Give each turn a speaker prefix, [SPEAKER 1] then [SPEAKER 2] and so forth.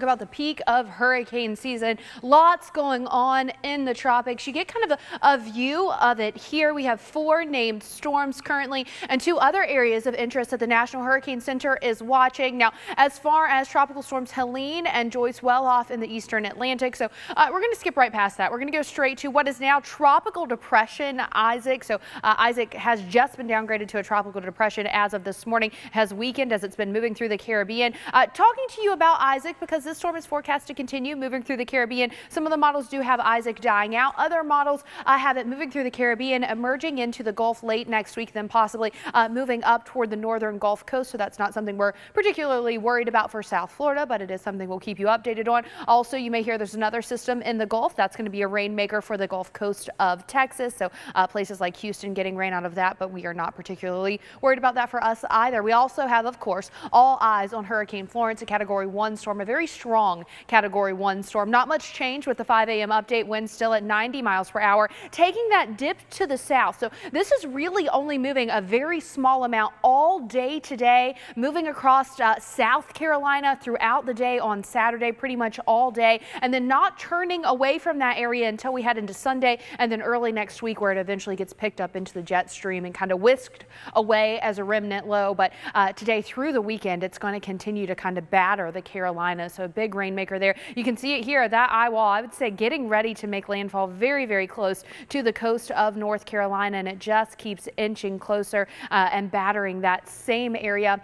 [SPEAKER 1] About the peak of hurricane season. Lots going on in the tropics. You get kind of a view of it here. We have 4 named storms currently and 2 other areas of interest that the National Hurricane Center is watching. Now, as far as tropical storms Helene and Joyce, well off in the eastern Atlantic. So we're going to skip right past that. We're going to go straight to what is now tropical depression Isaac. So Isaac has just been downgraded to a tropical depression as of this morning, has weakened as it's been moving through the Caribbean. Talking to you about Isaac because this storm is forecast to continue moving through the Caribbean. Some of the models do have Isaac dying out. Other models have it moving through the Caribbean, emerging into the Gulf late next week, then possibly moving up toward the northern Gulf Coast. So that's not something we're particularly worried about for South Florida, but it is something we'll keep you updated on. Also, you may hear there's another system in the Gulf that's going to be a rainmaker for the Gulf Coast of Texas. So places like Houston getting rain out of that, but we are not particularly worried about that for us either. We also have, of course, all eyes on Hurricane Florence, a Category 1 storm, a very strong Category 1 storm. Not much change with the 5 a.m. update. Wind still at 90 miles per hour, taking that dip to the south. So this is really only moving a very small amount all day today, moving across South Carolina throughout the day on Saturday, pretty much all day, and then not turning away from that area until we head into Sunday and then early next week, where it eventually gets picked up into the jet stream and kind of whisked away as a remnant low. But today through the weekend, it's going to continue to kind of batter the Carolinas. So a big rainmaker there. You can see it here, that eye wall, I would say getting ready to make landfall very, very close to the coast of North Carolina, and it just keeps inching closer and battering that same area.